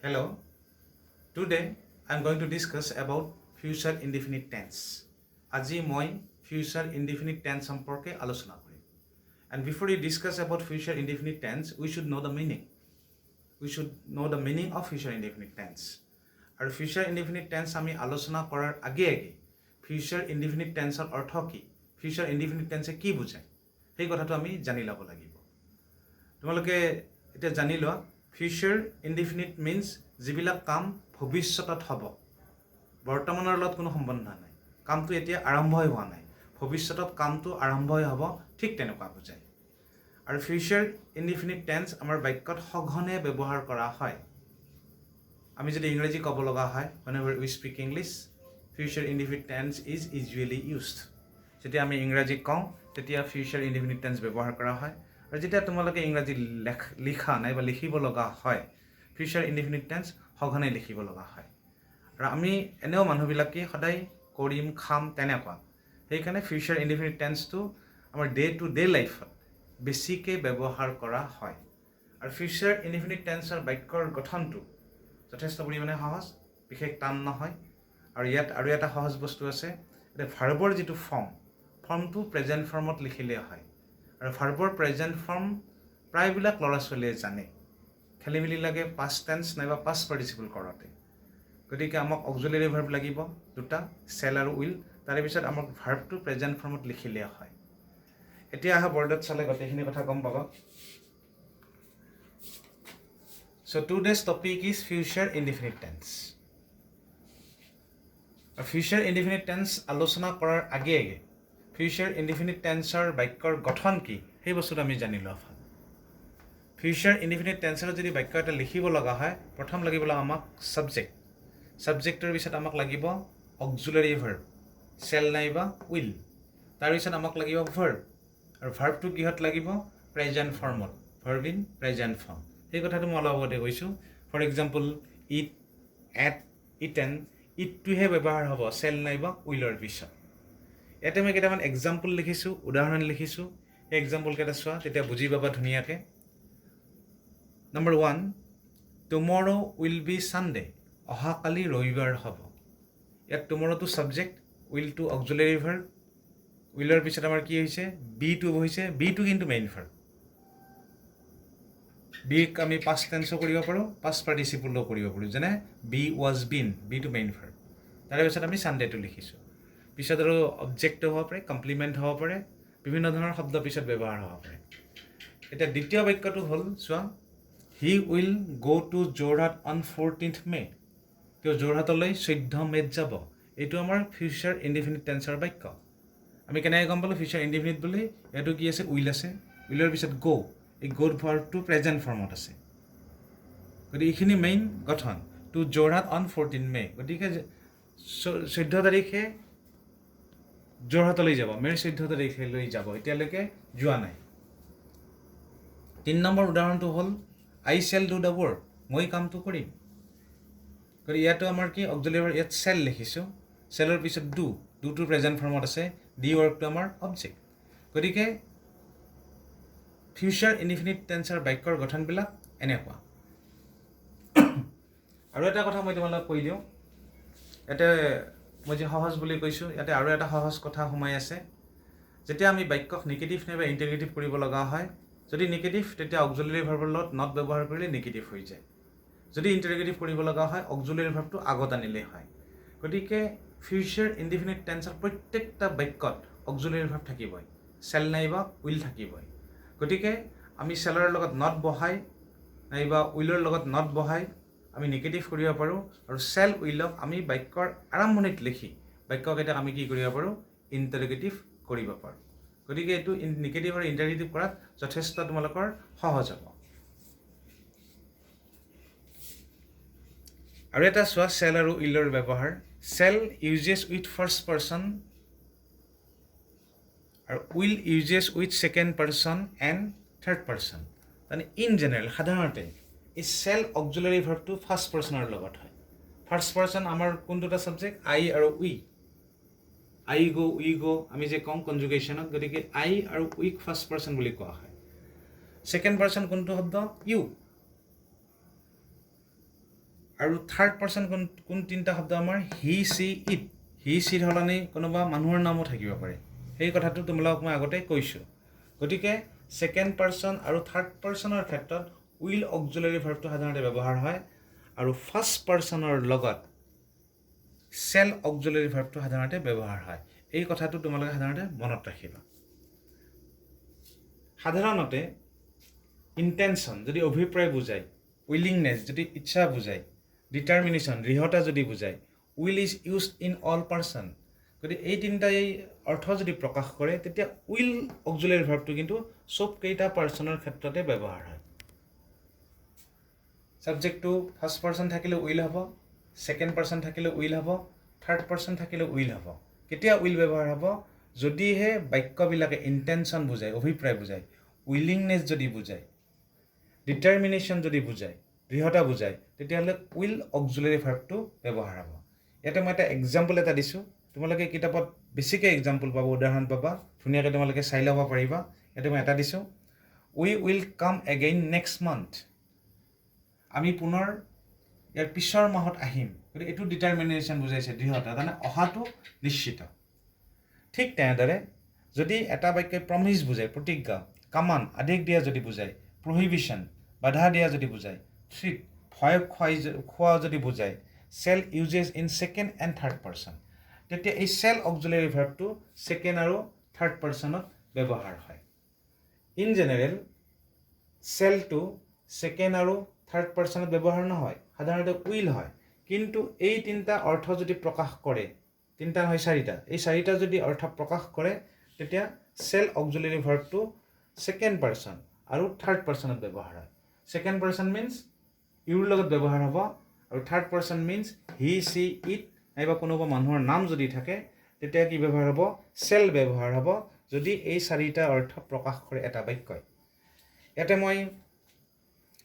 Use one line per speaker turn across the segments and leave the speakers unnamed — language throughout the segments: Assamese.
Hello. Today I am going to discuss about future indefinite tense. আজি মই future indefinite tense সম্পর্কে আলোচনা কৰিম. And before we discuss about future indefinite tense, we should know the meaning. We should know the meaning of future indefinite tense. আৰু future indefinite tense আমি আলোচনা কৰাৰ আগে future indefinite tenseৰ অৰ্থ কি? Future indefinite tense কি বুজায়? সেই কথাটো আমি জানি ল'ব লাগিব। তোমালোকে এটা জানি লোৱা future indefinite means যিবিলাক কাম ভৱিষ্যতত হ'ব। বৰ্তমানৰ লগত কোনো সম্বন্ধ নাই। কামটো এতিয়া আৰম্ভই হোৱা নাই। ভৱিষ্যতত কামটো আৰম্ভই হ'ব, ঠিক তেনেকুৱা বুজায়। আৰু future indefinite tense আমাৰ বাক্যত সঘনে ব্যৱহাৰ কৰা হয়। আমি যদি ইংৰাজী ক'ব লগা হয়, whenever we speak English, future indefinite tense is usually used. যেতিয়া আমি ইংৰাজী কওঁ, তেতিয়া future indefinite tense ব্যৱহাৰ কৰা হয়। আৰু যেতিয়া তোমালোকে ইংৰাজী লিখা নাই বা লিখিব লগা হয়, future indefinite tense সঘনে লিখিব লগা হয়। আৰু আমি এনেও মানুহবিলাকে সদায় কৰিম খাম তেনেকুৱা। সেইকাৰণে future indefinite tenseটো আমাৰ ডে টু ডে লাইফত বেছিকৈ ব্যৱহাৰ কৰা হয়। আৰু future indefinite tenseৰ বাক্যৰ গঠনটো যথেষ্ট পৰিমাণে সহজ, বিশেষ টান নহয়। আৰু ইয়াত আৰু এটা সহজ বস্তু আছে, এতিয়া ভাৰ্বৰ যিটো ফৰ্মটো প্ৰেজেণ্ট ফৰ্মত লিখিলে হয়। আৰু ভাৰ্বৰ প্ৰেজেণ্ট ফৰ্ম প্ৰায়বিলাক ল'ৰা ছোৱালীয়ে জানে। খেলি মেলি লাগে পাষ্ট টেন্স নাইবা পাষ্ট পাৰ্টিচিপল কৰোঁতে। গতিকে আমাক অক্সিলাৰী ভাৰ্ব লাগিব দুটা, চেল আৰু উইল। তাৰে পিছত আমাক ভাৰ্বটো প্ৰেজেণ্ট ফৰ্মত লিখিলে হয়। এতিয়া অহা বৰ্ডত চালে গোটেইখিনি কথা গম পাবা। So today's topic is future indefinite tense. Future indefinite tense আলোচনা কৰাৰ আগে future indefinite tenseৰ বাক্যৰ গঠন কি সেই বস্তুটো আমি জানি লোৱা ভাল। future indefinite tenseৰ যদি বাক্য এটা লিখিব লগা হয়, প্ৰথম লাগিব আমাক সাবজেক্ট। সাবজেক্টৰ পিছত আমাক লাগিব অক্সিলাৰী ভাৰ্ব, চেল নাইবা উইল। তাৰ পিছত আমাক লাগিব ভাৰ্ব, আৰু ভাৰ্বটো কিহত লাগিব? প্ৰেজেণ্ট ফৰ্মত, ভাৰ্ব ইন প্ৰেজেণ্ট ফৰ্ম। সেই কথাটো মই অলপ আগতে কৈছোঁ। For example eat, ate, eaten, ইটটোহে ব্যৱহাৰ হ'ব চেল নাইবা উইলৰ পিছত। ইয়াতে মই কেইটামান এক্সাম্পল লিখিছোঁ, উদাহৰণ লিখিছোঁ। সেই এক্সাম্পল কেইটা চোৱা, তেতিয়া বুজি পাবা ধুনীয়াকৈ। নম্বৰ 1, টুমৰো উইল বি ছানডে, অহাকালি ৰবিবাৰ হ'ব। ইয়াত টুমৰোটো ছাবজেক্ট, উইলটো অক্সিলাৰী ভাৰ্ব। উইলৰ পিছত আমাৰ কি হৈছে? বিটো হৈছে, বিটো কিন্তু মেইন ভাৰ্ব। বিক আমি পাষ্ট টেন্সো কৰিব পাৰোঁ, পাষ্ট পাৰ্টিচিপলো কৰিব পাৰোঁ, যেনে বি ৱাজ বিন, বিটো মেইন ভাৰ্ব। তাৰে পিছত আমি ছানডেটো লিখিছোঁ। পিছত আৰু অবজেক্টটো হ'ব পাৰে, কমপ্লিমেণ্ট হ'ব পাৰে, বিভিন্ন ধৰণৰ শব্দ পিছত ব্যৱহাৰ হ'ব পাৰে। এতিয়া দ্বিতীয় বাক্যটো হ'ল চোৱা, he will go' to Jorhat on 14th May, তেওঁ যোৰহাটলৈ 14 মে'ত যাব। এইটো আমাৰ ফিউচাৰ ইনডিফিনিট টেন্সৰ বাক্য। আমি কেনেকৈ গম পালোঁ ফিউচাৰ ইনডিফিনিট বুলি? এইটো কি আছে? উইল আছে, উইলৰ পিছত গ', এই গ'ৰ ভাৰ্বটো প্ৰেজেণ্ট ফৰ্মত আছে। গতিকে এইখিনি মেইন গঠন, টু যোৰহাট অন 14 May। গতিকে 14 তাৰিখে যোৰহাটলৈ যাব, মে'ৰ 14 তাৰিখলৈ যাব, এতিয়ালৈকে যোৱা নাই। 3 নম্বৰ উদাহৰণটো হ'ল আই চেল ডু দ্য ৱৰ্ক, মই কামটো কৰিম। গতিকে ইয়াতো আমাৰ কি অক্সিলাৰী, ইয়াত চেল লিখিছোঁ, চেলৰ পিছত ডুটো প্ৰেজেণ্ট ফৰ্মত আছে, ডি ৱৰ্কটো আমাৰ অবজেক্ট। গতিকে ফিউচাৰ ইনডিফিনিট টেন্সৰ বাক্যৰ গঠনবিলাক এনেকুৱা। আৰু এটা কথা মই তোমালোকক কৈ দিওঁ, ইয়াতে মই যে সহজ বুলি কৈছোঁ, ইয়াতে আৰু এটা সহজ কথা সোমাই আছে। যেতিয়া আমি বাক্যক নিগেটিভ নাইবা ইণ্টাৰগেটিভ কৰিব লগা হয়, যদি নিগেটিভ তেতিয়া অক্সিলাৰী ভাৰ্বৰ লগত নট ব্যৱহাৰ কৰিলে নিগেটিভ হৈ যায়। যদি ইণ্টাৰগেটিভ কৰিব লগা হয়, অক্সিলাৰী ভাৰ্বটো আগত আনিলেই হয়। গতিকে ফিউচাৰ ইনডিফিনিট টেন্সৰ প্ৰত্যেকটা বাক্যত অক্সিলাৰী ভাৰ্ব থাকিবই, চেল নাইবা উইল থাকিবই। গতিকে আমি চেলৰ লগত নট বহাই নাইবা উইলৰ লগত নট বহাই আমি নিগেটিভ কৰিব পাৰোঁ, আৰু চেল উইলক আমি বাক্যৰ আৰম্ভণিত লিখি বাক্যকেইটাক আমি কি কৰিব পাৰোঁ? ইণ্টাৰগেটিভ কৰিব পাৰোঁ। গতিকে এইটো নিগেটিভ আৰু ইণ্টাৰগেটিভ কৰাত যথেষ্ট তোমালোকৰ সহজ হ'ব। আৰু এটা চোৱা চেল আৰু উইলৰ ব্যৱহাৰ। Shall uses with first person আৰু will uses with second person and third person. তাৰমানে ইন জেনেৰেল সাধাৰণতে এই চেল অক্সিলাৰী ভাৰ্বটো ফাৰ্ষ্ট পাৰ্চনৰ লগত হয়। ফাৰ্ষ্ট পাৰ্চন আমাৰ কোনটোটা ছাবজেক্ট? আই আৰু উই। আই গ' উই গ' আমি যে কওঁ কনজুগেশ্যনত, গতিকে আই আৰু উইক ফাৰ্ষ্ট পাৰ্চন বুলি কোৱা হয়। ছেকেণ্ড পাৰ্চন কোনটো শব্দ? ইউ। আৰু থাৰ্ড পাৰ্চন কোন তিনিটা শব্দ আমাৰ হি চি ইট হি চিৰ সলনি কোনোবা মানুহৰ নামো থাকিব পাৰে সেই কথাটো তোমালোকক মই আগতে কৈছোঁ গতিকে ছেকেণ্ড পাৰ্চন আৰু থাৰ্ড পাৰ্চনৰ ক্ষেত্ৰত উইল অক্সিলাৰী ভাৰ্বটো সাধাৰণতে ব্যৱহাৰ হয় আৰু ফাৰ্ষ্ট পাৰ্চনৰ লগত চেল অক্সিলাৰী ভাৰ্বটো সাধাৰণতে ব্যৱহাৰ হয় এই কথাটো তোমালোকে সাধাৰণতে মনত ৰাখিবা সাধাৰণতে ইণ্টেনশ্যন যদি অভিপ্ৰায় বুজায় উইলিংনেছ যদি ইচ্ছা বুজায় ডিটাৰমিনেশ্যন দৃঢ়তা যদি বুজায় will is used in all person গতিকে এই তিনিটাই অৰ্থ যদি প্ৰকাশ কৰে তেতিয়া উইল অক্সিলাৰী ভাৰ্বটো কিন্তু চবকেইটা পাৰ্চনৰ ক্ষেত্ৰতে ব্যৱহাৰ হয় ছাবজেক্টটো ফাৰ্ষ্ট পাৰ্চন থাকিলে উইল হ'ব ছেকেণ্ড পাৰ্চন থাকিলে উইল হ'ব থাৰ্ড পাৰ্চন থাকিলে উইল হ'ব কেতিয়া উইল ব্যৱহাৰ হ'ব যদিহে বাক্যবিলাকে ইণ্টেনশ্যন বুজায় অভিপ্ৰায় বুজায় উইলিংনেছ যদি বুজায় ডিটাৰমিনেশ্যন যদি বুজায় দৃঢ়তা বুজায় তেতিয়াহ'লে উইল অক্সিলাৰী ভাৰ্বটো ব্যৱহাৰ হ'ব ইয়াতে মই এটা এক্সাম্পল এটা দিছোঁ তোমালোকে কিতাপত বেছিকৈ এক্সাম্পল পাবা উদাহৰণ পাবা ধুনীয়াকৈ তোমালোকে চাই ল'ব পাৰিবা ইয়াতে মই এটা দিছোঁ we will come again next month আমি পুনৰ ইয়াৰ পিছৰ মাহত আহিম গতিকে এইটো ডিটাৰমিনেশ্যন বুজাইছে দৃঢ়তা তাৰমানে অহাটো নিশ্চিত ঠিক তেনেদৰে যদি এটা বাক্যই প্ৰমিছ বুজায় প্ৰতিজ্ঞা কামান আদেশ দিয়া যদি বুজায় প্ৰহিবিশ্যন বাধা দিয়া যদি বুজায় থ্ৰিট ভয় খোৱা যদি বুজায় shall uses in second and third person তেতিয়া এই চেল অক্সিলাৰী ভাৰ্বটো ছেকেণ্ড আৰু থাৰ্ড পাৰ্চনত ব্যৱহাৰ হয় ইন জেনেৰেল চেলটো ছেকেণ্ড আৰু থাৰ্ড পাৰ্চনত ব্যৱহাৰ নহয় সাধাৰণতে উইল হয় কিন্তু এই তিনিটা অৰ্থ যদি প্ৰকাশ কৰে তিনিটা নহয় চাৰিটা এই চাৰিটা যদি অৰ্থ প্ৰকাশ কৰে তেতিয়া চেল অক্সিলাৰী ভাৰ্বটো ছেকেণ্ড পাৰ্চন আৰু থাৰ্ড পাৰ্চনত ব্যৱহাৰ হয় ছেকেণ্ড পাৰ্চন মিনছ ইউৰ লগত ব্যৱহাৰ হ'ব আৰু third person means he C it নাইবা কোনোবা মানুহৰ নাম যদি থাকে তেতিয়া কি ব্যৱহাৰ হ'ব চেল ব্যৱহাৰ হ'ব যদি এই চাৰিটা অৰ্থ প্ৰকাশ কৰে এটা বাক্যই ইয়াতে মই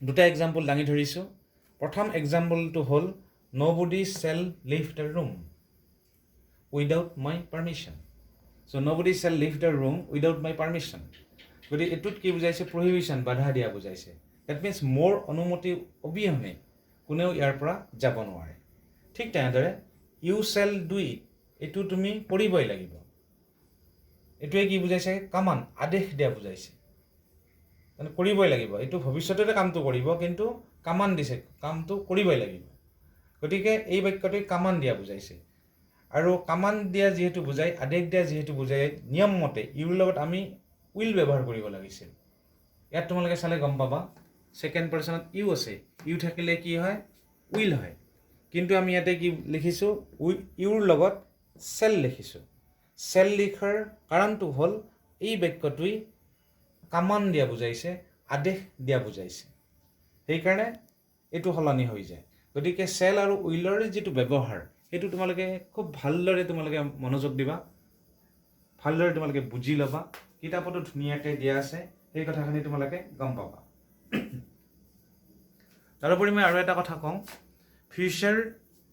দুটা এক্সাম্পল দাঙি ধৰিছোঁ প্ৰথম এক্সাম্পলটো হ'ল nobody shall leave the room without my permission so' nobody shall leave the room without my permission গতিকে এইটোত কি বুজাইছে প্ৰহিবিশ্যন বাধা দিয়া বুজাইছে ডেট মিনছ মোৰ অনুমতি অবিহনে কোনেও ইয়াৰ পৰা যাব নোৱাৰে ঠিক তেনেদৰে ইউ চেল ডু ইট এইটো তুমি কৰিবই লাগিব এইটোৱে কি বুজাইছে কামান আদেশ দিয়া বুজাইছে মানে কৰিবই লাগিব এইটো ভৱিষ্যততে কামটো কৰিব কিন্তু কামান দিছে কামটো কৰিবই লাগিব গতিকে এই বাক্যটোৱে কামান দিয়া বুজাইছে আৰু কামান দিয়া যিহেতু বুজায় আদেশ দিয়া যিহেতু বুজায় নিয়ম মতে ইউৰ লগত আমি উইল ব্যৱহাৰ কৰিব লাগিছিল ইয়াত তোমালোকে চালে গম পাবা ছেকেণ্ড পাৰ্চনত ইউ আছে ইউ থাকিলে কি হয় উইল হয় কিন্তু আমি ইয়াতে কি লিখিছোঁ ইউৰ লগত চেল লিখিছোঁ চেল লিখাৰ কাৰণটো হ'ল এই বাক্যটোৱে কামান দিয়া বুজাইছে আদেশ দিয়া বুজাইছে সেইকাৰণে এইটো সলনি হৈ যায় গতিকে চেল আৰু উইলৰ যিটো ব্যৱহাৰ সেইটো তোমালোকে খুব ভালদৰে তোমালোকে মনোযোগ দিবা ভালদৰে তোমালোকে বুজি ল'বা কিতাপতো ধুনীয়াকৈ দিয়া আছে সেই কথাখিনি তোমালোকে গম পাবা তাৰোপৰি মই আৰু এটা কথা কওঁ ফিউচাৰ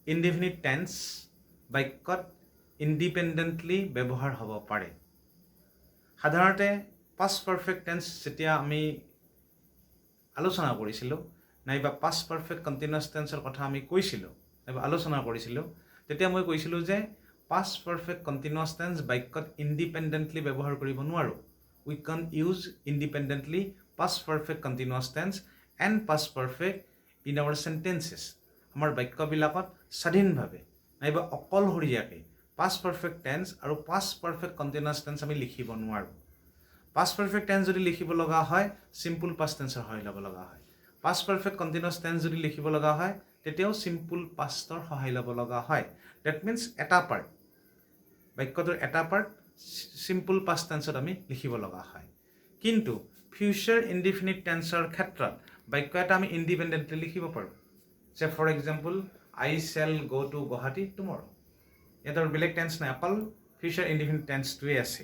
ইনডিফিনিট টেন্স বাক্যত ইণ্ডিপেণ্ডেণ্টলি ব্যৱহাৰ হ'ব পাৰে সাধাৰণতে পাষ্ট পাৰফেক্ট টেন্স যেতিয়া আমি আলোচনা কৰিছিলোঁ নাইবা পাষ্ট পাৰফেক্ট কণ্টিনিউৱাছ টেন্সৰ কথা আমি কৈছিলোঁ নাইবা আলোচনা কৰিছিলোঁ তেতিয়া মই কৈছিলোঁ যে পাষ্ট পাৰফেক্ট কণ্টিনিউৱাছ টেন্স বাক্যত ইণ্ডিপেণ্ডেণ্টলি ব্যৱহাৰ কৰিব নোৱাৰোঁ we can use independently past perfect continuous tense and past perfect in our sentences আমাৰ বাক্যবিলাকত স্বাধীনভাৱে নাইবা অকলশৰীয়াকৈ পাষ্ট পাৰফেক্ট টেন্স আৰু পাষ্ট পাৰফেক্ট কণ্টিনিউৱাছ টেন্স আমি লিখিব নোৱাৰোঁ পাষ্ট পাৰফেক্ট টেন্স যদি লিখিব লগা হয় চিম্পল পাষ্ট টেন্সৰ সহায় ল'ব লগা হয় পাষ্ট পাৰফেক্ট কণ্টিনিউৱাছ টেন্স যদি লিখিব লগা হয় তেতিয়াও চিম্পল পাষ্টৰ সহায় ল'ব লগা হয় ডেট মিনছ এটা পাৰ্ট বাক্যটোৰ এটা পাৰ্ট চিম্পল পাষ্ট টেন্সত আমি লিখিব লগা হয় কিন্তু ফিউচাৰ ইনডিফিনিট টেন্সৰ ক্ষেত্ৰত বাক্য এটা আমি ইণ্ডিপেণ্ডেণ্টলি লিখিব পাৰোঁ যে ফৰ এক্সাম্পল আই চেল গ' টু গুৱাহাটী টুমৰ ইয়াতৰ বেলেগ টেন্স নাই অকল ফিউচাৰ ইনডিফিনিট টেন্সটোৱে আছে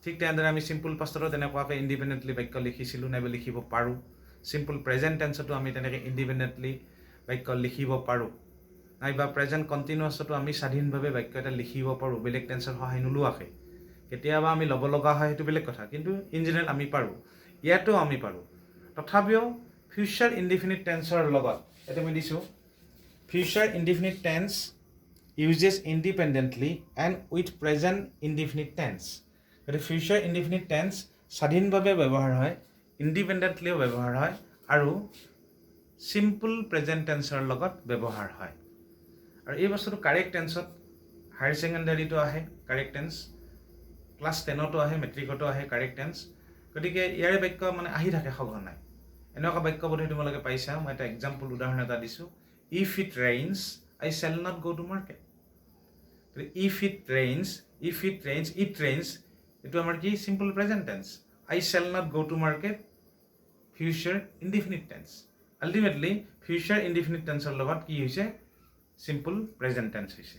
ঠিক তেনেদৰে আমি চিম্পল পাষ্টতো তেনেকুৱাকৈ ইণ্ডিপেণ্ডেণ্টলি বাক্য লিখিছিলোঁ নাইবা লিখিব পাৰোঁ চিম্পল প্ৰেজেণ্ট টেন্সতো আমি তেনেকৈ ইণ্ডিপেণ্ডেণ্টলি বাক্য লিখিব পাৰোঁ নাইবা প্ৰেজেণ্ট কণ্টিনিউৱাছতো আমি স্বাধীনভাৱে বাক্য এটা লিখিব পাৰোঁ বেলেগ টেন্সৰ সহায় নোলোৱাকৈ কেতিয়াবা আমি ল'ব লগা হয় সেইটো বেলেগ কথা কিন্তু ইন জেনেৰেল আমি পাৰোঁ ইয়াতো আমি পাৰোঁ তথাপিও ফিউচাৰ ইনডিফিনিট টেন্সৰ লগত এতিয়া মই দিছোঁ future indefinite tense uses independently and with present indefinite tense. গতিকে future indefinite tense স্বাধীনভাৱে ব্যৱহাৰ হয়, ইণ্ডিপেণ্ডেণ্টলিও ব্যৱহাৰ হয় আৰু simple present tenseৰ লগত ব্যৱহাৰ হয়। আৰু এই বস্তুটো কাৰেক্ট টেন্সত হায়াৰ ছেকেণ্ডাৰীটো আহে কাৰেক্ট টেন্স, ক্লাছ 10তো আহে, মেট্ৰিকতো আহে কাৰেক্ট টেন্স। গতিকে ইয়াৰে বাক্য মানে আহি থাকে সঘনাই। এনেকুৱা বাক্য বোধহয় তোমালোকে পাইছা। মই এটা এক্সাম্পল উদাহৰণ এটা দিছোঁ। If it rains I shall not go' to market. If it rains it rains এইটো আমাৰ কি simple present tense. I shall not go' to market future indefinite tense. Ultimately future indefinite টেন্সৰ লগত কি হৈছে চিম্পল প্ৰেজেণ্ট টেন্স হৈছে।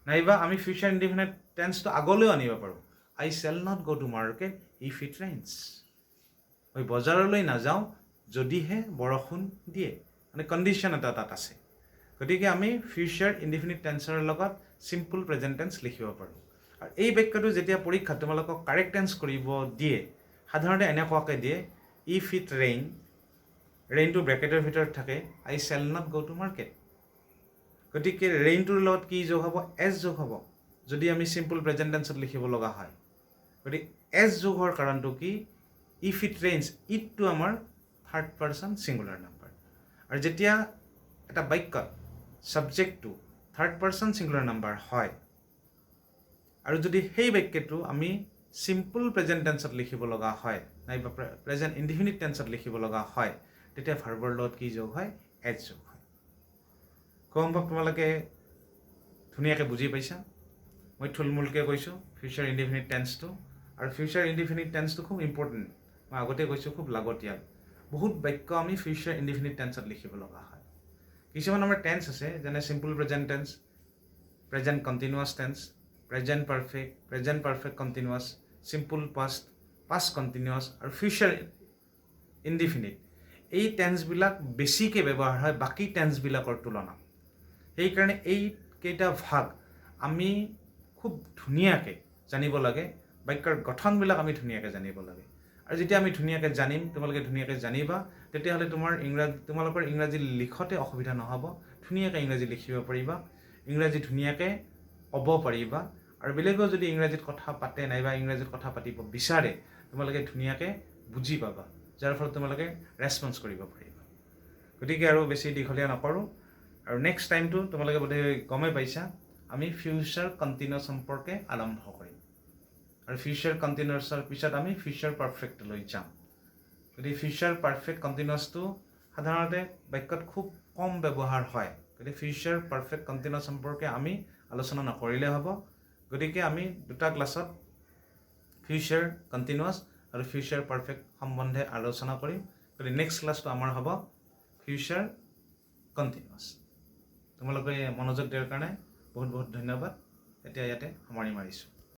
নাইবা আমি ফিউচাৰ ইনডিফিনিট টেন্সটো আগলৈও আনিব পাৰোঁ। I shall not go' to market if it rains. মই বজাৰলৈ নাযাওঁ যদিহে বৰষুণ দিয়ে, মানে কণ্ডিশ্যন এটা তাত আছে। গতিকে আমি ফিউচাৰ ইনডিফিনিট টেন্সৰ লগত চিম্পল প্ৰেজেণ্ট টেন্স লিখিব পাৰোঁ। আৰু এই বাক্যটো যেতিয়া পৰীক্ষাত তোমালোকক কাৰেক্ট টেন্স কৰিব দিয়ে, সাধাৰণতে এনেকুৱাকৈ দিয়ে ইফ ইট ৰেইন, ৰেইনটো ব্ৰেকেটৰ ভিতৰত থাকে, I shall not go' to market. গতিকে ৰেইনটোৰ লগত কি যোগ হ'ব? এছ যোগ হ'ব যদি আমি চিম্পল প্ৰেজেণ্ট টেন্সত লিখিব লগা হয়। গতিকে এছ যোগ হোৱাৰ কাৰণটো কি? ইফ ইট ৰেইনছ, ইটটো আমাৰ থাৰ্ড পাৰ্চন ছিংগুলাৰ নাম্বাৰ। আৰু যেতিয়া এটা বাক্যত ছাবজেক্টটো থাৰ্ড পাৰ্চন ছিংগুলাৰ নাম্বাৰ হয় আৰু যদি সেই বাক্যটো আমি চিম্পল প্ৰেজেণ্ট টেন্সত লিখিব লগা হয় নাইবা প্ৰেজেণ্ট ইনডিফিনিট টেন্সত লিখিব লগা হয়, তেতিয়া ভাৰ্বৰ লগত কি যোগ হয়? এছ যোগ হয়। সম্ভৱ তোমালোকে ধুনীয়াকৈ বুজি পাইছা। মই থুলমূলকৈ কৈছোঁ ফিউচাৰ ইনডিফিনিট টেন্সটো। আৰু ফিউচাৰ ইনডিফিনিট টেন্সটো খুব ইম্পৰ্টেণ্ট। মই আগতে কৈছোঁ খুব লাগতিয়াল। বহুত বাক্য আমি ফিউচাৰ ইনডিফিনিট টেন্সত লিখিব লগা হয়। কিছুমান আমাৰ টেন্স আছে যেনে simple present tense, present continuous tense, present perfect continuous, simple past, past continuous আৰু ফিউচাৰ ইনডিফিনিট। এই টেন্সবিলাক বেছিকৈ ব্যৱহাৰ হয় বাকী টেন্সবিলাকৰ তুলনাত। সেইকাৰণে এই কেইটা ভাগ আমি খুব ধুনীয়াকৈ জানিব লাগে। বাক্যৰ গঠনবিলাক আমি ধুনীয়াকৈ জানিব লাগে। আৰু যেতিয়া আমি ধুনীয়াকৈ জানিম, তোমালোকে ধুনীয়াকৈ জানিবা, তেতিয়াহ'লে তোমালোকৰ ইংৰাজী লিখোঁতে অসুবিধা নহ'ব। ধুনীয়াকৈ ইংৰাজী লিখিব পাৰিবা, ইংৰাজী ধুনীয়াকৈ ক'ব পাৰিবা। আৰু বেলেগেও যদি ইংৰাজীত কথা পাতে নাইবা ইংৰাজীত কথা পাতিব বিচাৰে, তোমালোকে ধুনীয়াকৈ বুজি পাবা, যাৰ ফলত তোমালোকে ৰেছপন্স কৰিব পাৰিবা। গতিকে আৰু বেছি দীঘলীয়া নকৰোঁ। আৰু নেক্সট টাইমটো তোমালোকে বোধহয় গমেই পাইছা, আমি ফিউচাৰ কণ্টিনিউৱাছ সম্পৰ্কে আৰম্ভ কৰিম। আৰু ফিউচাৰ কণ্টিনিউৱাছৰ পিছত আমি ফিউচাৰ পাৰফেক্টলৈ যাম। গতিকে ফিউচাৰ পাৰফেক্ট কণ্টিনিউৱাছটো সাধাৰণতে বাক্যত খুব কম ব্যৱহাৰ হয়। গতিকে ফিউচাৰ পাৰফেক্ট কণ্টিনিউৱাছ সম্পৰ্কে আমি আলোচনা নকৰিলে হ'ব। গতিকে আমি দুটা ক্লাছত ফিউচাৰ কণ্টিনিউৱাছ আৰু ফিউচাৰ পাৰফেক্ট সম্বন্ধে আলোচনা কৰিম। গতিকে নেক্সট ক্লাছটো আমাৰ হ'ব ফিউচাৰ কণ্টিনিউৱাছ। তোমালোকে মনোযোগ দিয়াৰ কাৰণে বহুত বহুত ধন্যবাদ। এতিয়া ইয়াতে সামৰণি মাৰিছোঁ।